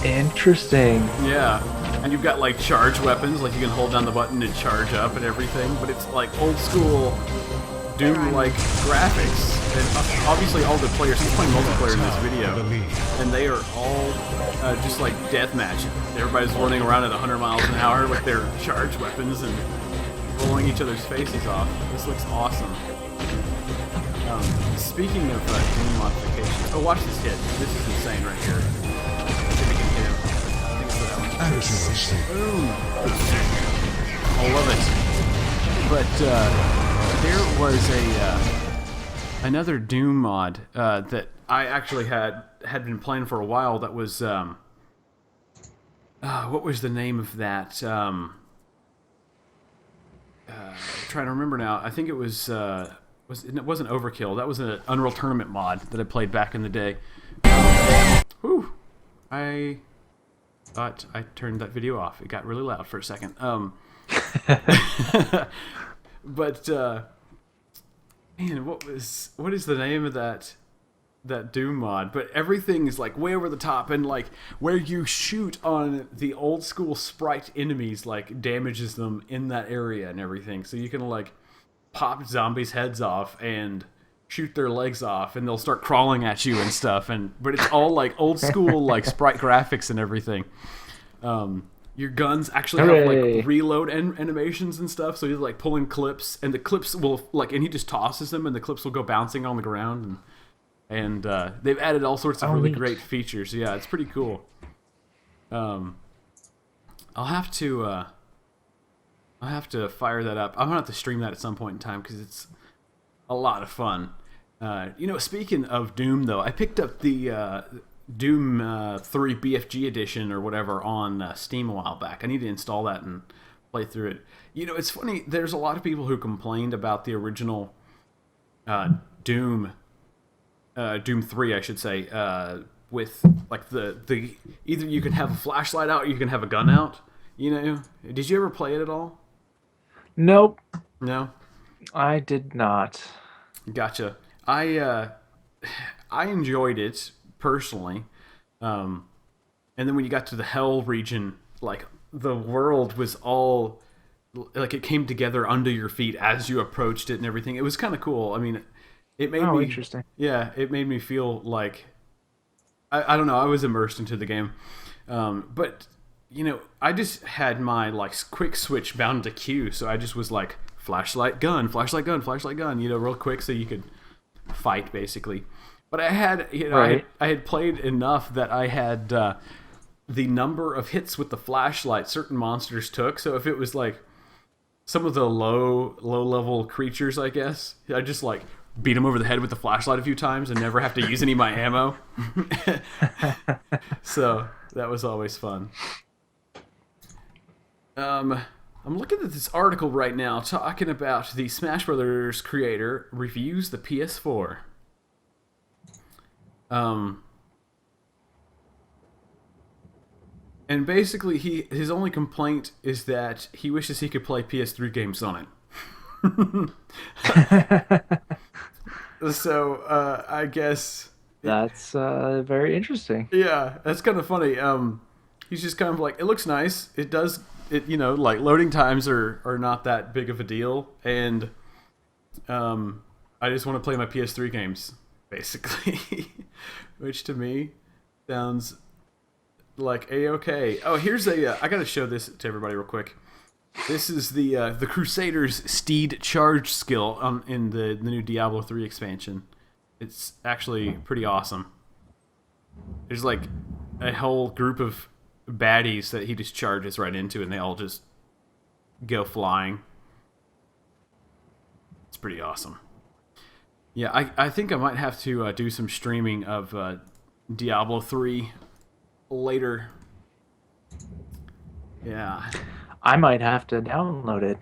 Interesting. Yeah, and you've got like charge weapons, like you can hold down the button and charge up and everything. But it's like old school Doom-like graphics. And obviously, all the players. He's playing multiplayer in this video, and they are all just like deathmatch. Everybody's running around at 100 miles an hour with their charge weapons and blowing each other's faces off. This looks awesome. Speaking of Doom modifications, oh, watch this hit. This is insane right here. See if we can hit him. I think it's that one. Boom! I love it. But there was another Doom mod that I actually had been playing for a while. That was what was the name of that? Trying to remember now. I think it was it wasn't Overkill. That was an Unreal Tournament mod that I played back in the day. Whew! I thought I turned that video off. It got really loud for a second. But man, what is the name of that Doom mod? But everything is like way over the top, and like where you shoot on the old school sprite enemies like damages them in that area and everything. So you can like pop zombies' heads off and shoot their legs off, and they'll start crawling at you and stuff. But it's all like old school like sprite graphics and everything. Your guns actually have like reload animations and stuff, so you're like pulling clips, and the clips will like, and he just tosses them, and the clips will go bouncing on the ground, and they've added all sorts of really great features. Yeah, it's pretty cool. I'll have to fire that up. I'm gonna have to stream that at some point in time because it's a lot of fun. Speaking of Doom, though, I picked up the Doom 3 BFG edition or whatever on Steam a while back. I need to install that and play through it. It's funny. There's a lot of people who complained about the original Doom 3, I should say, with like the either you can have a flashlight out or you can have a gun out. Did you ever play it at all? Nope. No, I did not. Gotcha. I enjoyed it personally, and then when you got to the Hell region, like the world was all like it came together under your feet as you approached it and everything. It was kind of cool. I mean, it made me interesting. Yeah, it made me feel like I don't know. I was immersed into the game, but I just had my like quick switch bound to Q, so I just was like flashlight gun, flashlight gun, flashlight gun, real quick, so you could fight basically. But I had, Right. I had played enough that I had the number of hits with the flashlight certain monsters took. So if it was like some of the low level creatures, I guess I just like beat them over the head with the flashlight a few times and never have to use any of my ammo. So that was always fun. I'm looking at this article right now talking about the Smash Brothers creator reviews the PS4. And basically, his only complaint is that he wishes he could play PS3 games on it. So I guess That's very interesting. yeah, that's kind of funny. He's just kind of like, it looks nice. It does it. Like loading times are not that big of a deal, and I just want to play my PS3 games, basically, which to me sounds like a-okay. Oh, here's I gotta show this to everybody real quick. This is the Crusader's Steed Charge skill in the new Diablo 3 expansion. It's actually pretty awesome. There's like a whole group of baddies that he just charges right into, and they all just go flying. It's pretty awesome. Yeah, I think I might have to do some streaming of Diablo 3 later. Yeah. I might have to download it.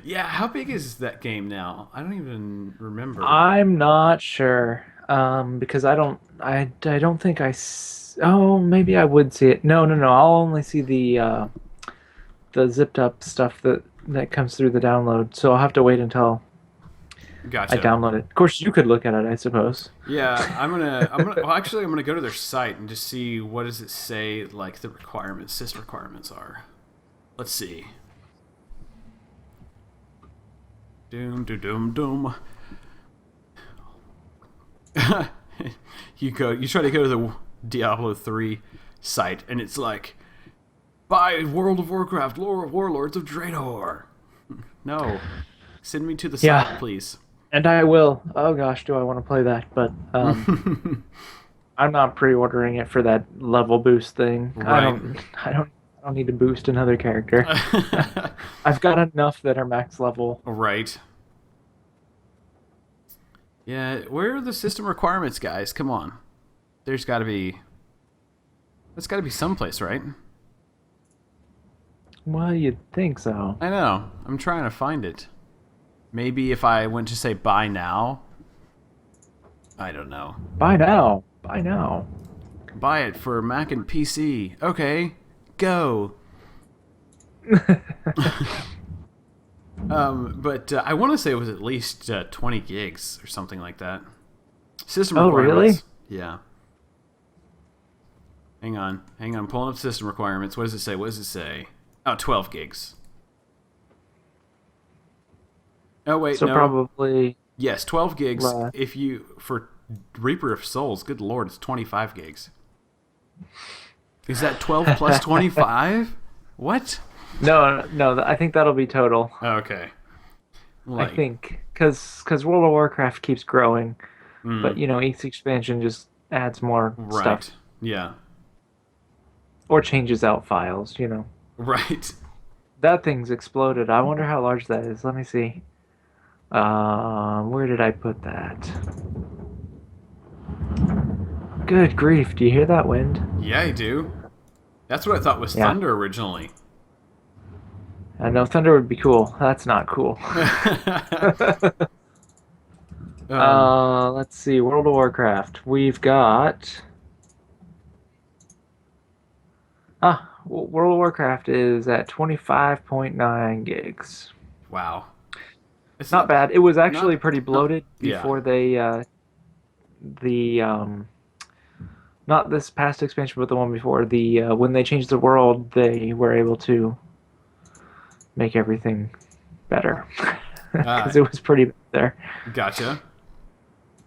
Yeah, how big is that game now? I don't even remember. I'm not sure because I don't think oh, maybe I would see it. No, no, no. I'll only see the zipped up stuff that comes through the download. So I'll have to wait until Gotcha. I download it. Of course, you could look at it, I suppose. Yeah, well, actually, I'm gonna go to their site and just see what does it say, like the system requirements are. Let's see. Doom, doom, doom, doom. You try to go to the Diablo 3 site, and it's like, buy World of Warcraft, Warlords of Draenor. No, send me to the site, please. And I will. Oh gosh, do I want to play that? But I'm not pre-ordering it for that level boost thing. Right. I don't need to boost another character. I've got enough that are max level. Right. Yeah, where are the system requirements, guys? Come on. That's got to be someplace, right? Well, you'd think so. I know. I'm trying to find it. Maybe if I went to say buy now. I don't know. Buy now. Buy now. Buy it for Mac and PC. Okay, go. But I want to say it was at least 20 gigs or something like that. System requirements. Really? Yeah. Hang on. Pulling up system requirements. What does it say? Oh, 12 gigs. Oh wait, So no. probably Yes, 12 gigs. Right. If you for Reaper of Souls, good lord, it's 25 gigs. Is that 12 plus 25? What? no. I think that'll be total. Okay. I think because World of Warcraft keeps growing, Mm, but each expansion just adds more right. stuff Yeah. or changes out files. Right. That thing's exploded. I wonder how large that is. Let me see. Where did I put that? Good grief! Do you hear that wind? Yeah, I do. That's what I thought was Yeah. thunder originally. I know thunder would be cool. That's not cool. Let's see. World of Warcraft. We've got. World of Warcraft is at 25.9 gigs. Wow. It's Not bad. It was actually not- pretty bloated yeah. before they not this past expansion, but the one before. When they changed the world, they were able to make everything better because it was pretty bad there. Gotcha.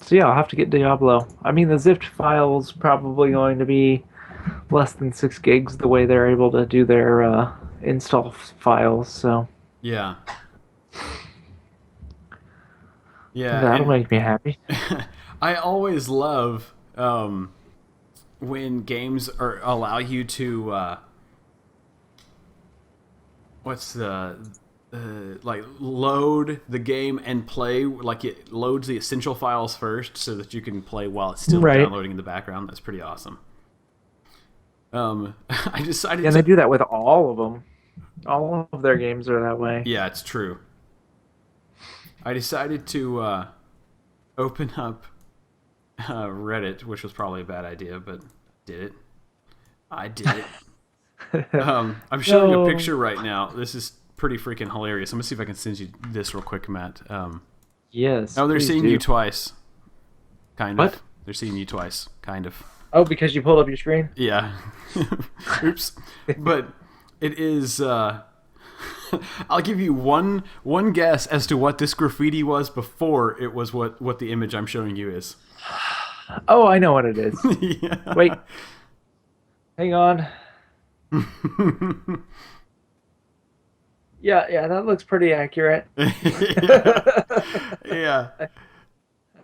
So yeah, I'll have to get Diablo. I mean, the zipped file's probably going to be less than 6 gigs the way they're able to do their install files. So Yeah. Yeah, that'll and make me happy. I always love when games allow you to what's the like load the game and play, like it loads the essential files first so that you can play while it's still Right. downloading in the background. That's pretty awesome. I decided And they to. do that with all of them. All of their games are that way. Yeah, it's true. I decided to open up Reddit, which was probably a bad idea, but did it. I did it. I'm showing a No. picture right now. This is pretty freaking hilarious. I'm gonna see if I can send you this real quick, Matt. Yes. Oh, they're please seeing do. you twice. Kind What? of. They're seeing you twice. Kind of. Oh, because you pulled up your screen? Yeah. Oops. But it is. I'll give you one guess as to what this graffiti was before it was what the image I'm showing you is. Oh, I know what it is. Yeah. Wait. Hang on. Yeah, that looks pretty accurate. Yeah.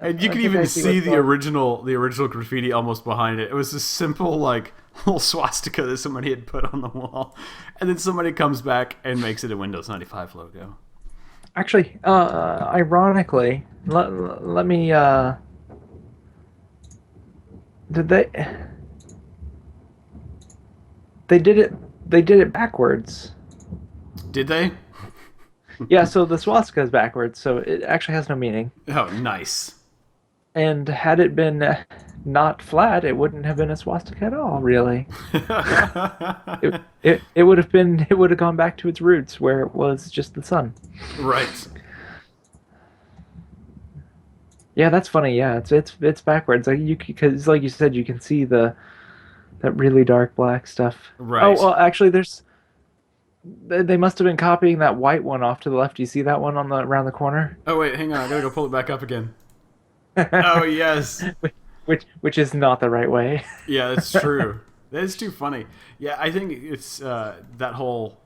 And you I can think I even see see what's the going- original graffiti almost behind it. It was this simple like little swastika that somebody had put on the wall, and then somebody comes back and makes it a Windows 95 logo. Actually, ironically, let me. Did they? They did it. They did it backwards. Did they? Yeah, so the swastika is backwards, so it actually has no meaning. Oh, nice. And had it been not flat, it wouldn't have been a swastika at all, really. It would have been, it would have gone back to its roots where it was just the sun. Right. Yeah, that's funny. Yeah, it's backwards. Like because like you said, you can see that really dark black stuff. Right. Oh well, actually, they must have been copying that white one off to the left. Do you see that one on the around the corner? Oh wait, hang on. I gotta go pull it back up again. Oh yes. Which is not the right way. Yeah, that's true. That's too funny. Yeah, I think it's that whole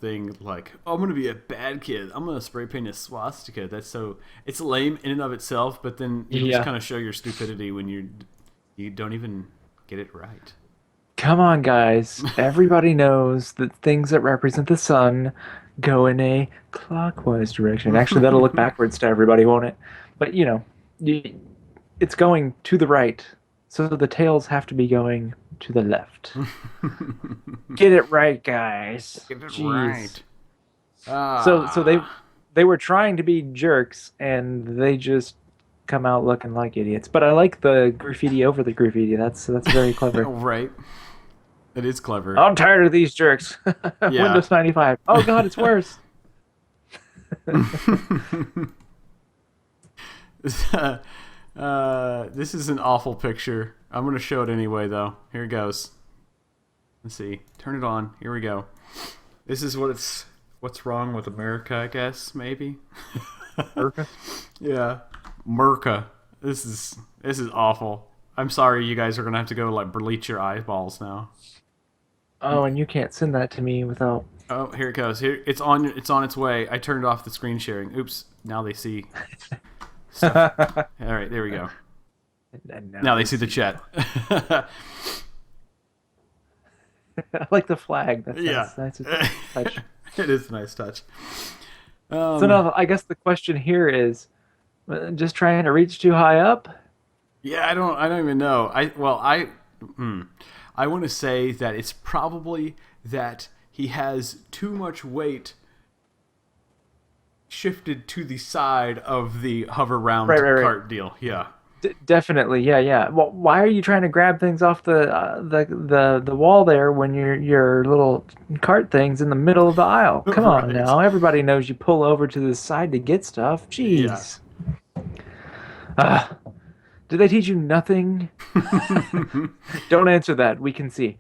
thing like, oh, I'm gonna be a bad kid. I'm gonna spray paint a swastika. That's so it's lame in and of itself, but then you Yeah. just kind of show your stupidity when you don't even get it right. Come on, guys. Everybody knows that things that represent the sun go in a clockwise direction. Actually, that'll look backwards to everybody, won't it? But it's going to the right, so the tails have to be going to the left. Get it right, guys. Get it Jeez. right. So they were trying to be jerks, and they just come out looking like idiots. But I like the graffiti over the graffiti. That's very clever. Right. It is clever. I'm tired of these jerks. Yeah. Windows 95. Oh God, it's worse. This is an awful picture. I'm gonna show it anyway, though. Here it goes. Let's see. Turn it on. Here we go. This is what's wrong with America, I guess, maybe. Urca? Yeah, Merca. This is awful. I'm sorry, you guys are gonna have to go like bleach your eyeballs now. Oh, and you can't send that to me without. Oh, here it goes. Here it's on its way. I turned off the screen sharing. Oops. Now they see. Stuff. All right, there we go. And Now they see the chat. I like the flag. That's Yeah. nice touch. It is a nice touch. So now, I guess the question here is, just trying to reach too high up? Yeah, I don't even know. I want to say that it's probably that he has too much weight shifted to the side of the hover round Right. cart deal. Yeah. Definitely, yeah. Well, why are you trying to grab things off the wall there when your little cart thing's in the middle of the aisle? Come on Right. now, everybody knows you pull over to the side to get stuff. Jeez. Did they teach you nothing? Don't answer that. We can see.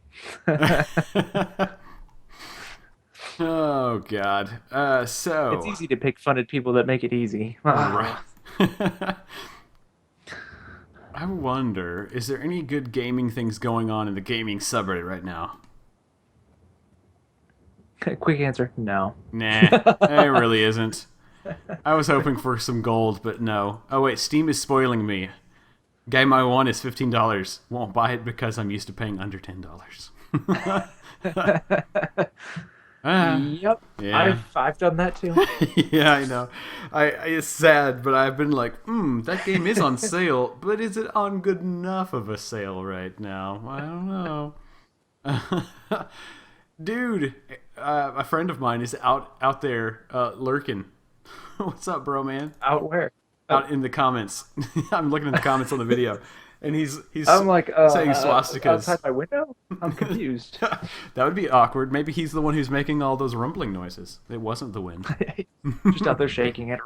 Oh God. So It's easy to pick fun at people that make it easy. right. I wonder, is there any good gaming things going on in the gaming subreddit right now? Quick answer: no. Nah, it really isn't. I was hoping for some gold, but no. Oh wait, Steam is spoiling me. Game I want is $15. Won't buy it because I'm used to paying under $10. Yep, Yeah. I've done that too. Yeah, I know. It's sad, but I've been like, that game is on sale, but is it on good enough of a sale right now? I don't know. Dude, a friend of mine is out there lurking. What's up, bro, man? Out where? Out in the comments. I'm looking at the comments on the video, and he's I'm like saying swastikas. outside my window. I'm confused. That would be awkward. Maybe he's the one who's making all those rumbling noises. It wasn't the wind. Just out there shaking it.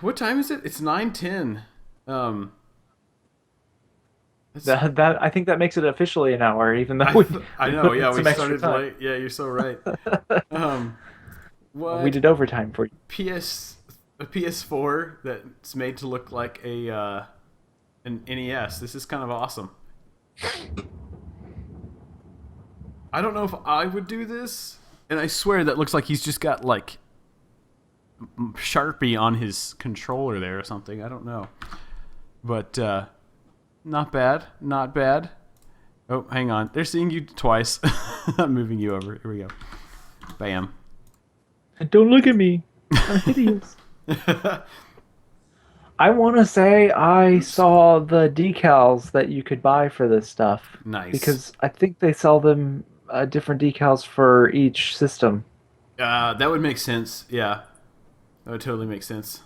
What time is it? It's 9:10. That I think that makes it officially an hour, even though I know. Yeah, we some extra started time. late. Yeah, you're so right. What? We did overtime for you. A PS4 that's made to look like an NES. This is kind of awesome. I don't know if I would do this, and I swear that looks like he's just got like Sharpie on his controller there or something. I don't know, but not bad, not bad. Oh, hang on, they're seeing you twice. I'm moving you over. Here we go. Bam. Don't look at me. I'm hideous. I want to say I saw the decals that you could buy for this stuff. Nice. Because I think they sell them different decals for each system. That would make sense. Yeah, that would totally make sense.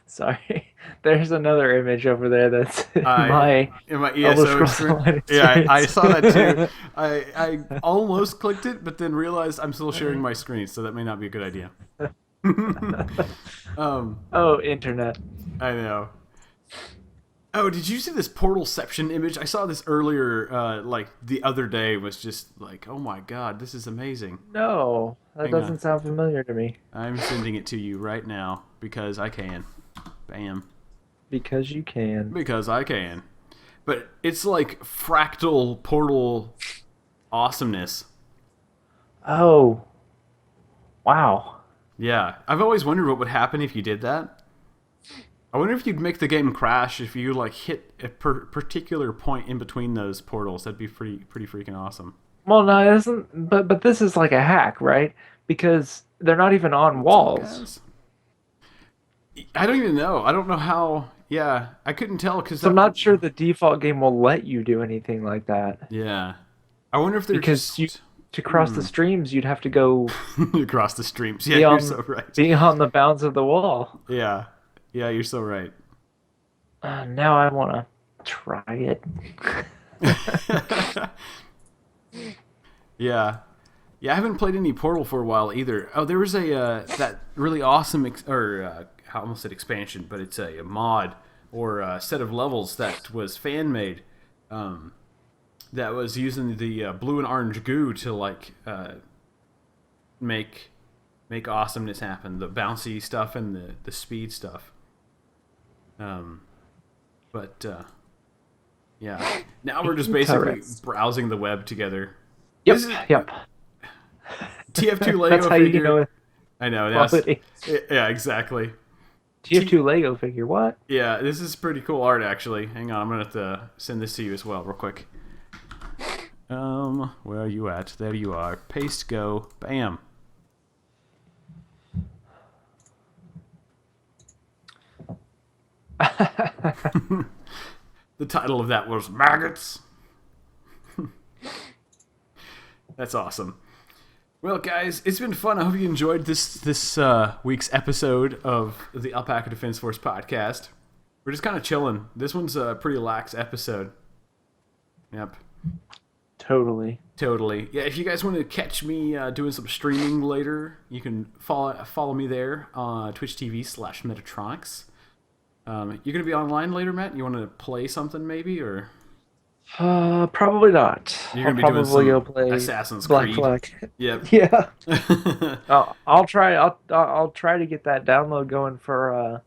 Sorry. There's another image over there that's in my Elder ESO Scrolls experience. Online Yeah, I experience. saw that too. I almost clicked it, but then realized I'm still sharing my screen, so that may not be a good idea. Oh, internet. I know. Oh, did you see this Portalception image? I saw this earlier, like the other day. Was just like, oh my god, this is amazing. No, that Hang doesn't on. sound familiar to me. I'm sending it to you right now because I can. Bam. Because you can. Because I can. But it's like fractal Portal awesomeness. Oh. Wow. Yeah, I've always wondered what would happen if you did that. I wonder if you'd make the game crash if you like hit a particular point in between those portals. That'd be pretty freaking awesome. Well, no, it isn't. But this is like a hack, right? Because they're not even on walls. I don't even know. I don't know how. Yeah, I couldn't tell because So I'm not sure the default game will let you do anything like that. Yeah, I wonder if they're Because just to cross the streams, you'd have to go across the streams. Yeah, be you're on, so right. be on the bounds of the wall. Yeah, you're so right. Now I want to try it. Yeah, I haven't played any Portal for a while either. Oh, there was a that really awesome I almost said expansion, but it's a mod or a set of levels that was fan made. That was using the blue and orange goo to like make awesomeness happen. The bouncy stuff and the speed stuff. But yeah, now we're just basically browsing the web together. Yep. TF2 Lego That's how figure. you know it. I know. Quality. Yeah, exactly. TF2 Lego figure. What? Yeah, this is pretty cool art actually. Hang on, I'm gonna have to send this to you as well, real quick. Where are you at? There you are. Paste, go, bam. The title of that was Maggots. That's awesome. Well, guys, it's been fun. I hope you enjoyed this week's episode of the Alpaca Defense Force podcast. We're just kind of chilling. This one's a pretty lax episode. Yep. Totally. Yeah, if you guys want to catch me doing some streaming later, you can follow me there on Twitch TV/Metatronics. You're going to be online later, Matt? You want to play something maybe, or? Probably not. You're I'll gonna be doing probably go some play Assassin's Black Creed. Flag. Yep. Yeah. I'll try. I'll try to get that download going for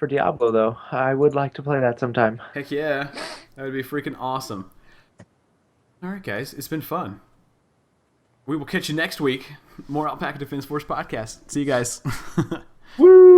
Diablo though. I would like to play that sometime. Heck yeah, that would be freaking awesome. All right, guys, it's been fun. We will catch you next week. More Alpaca Defense Force podcast. See you guys. Woo!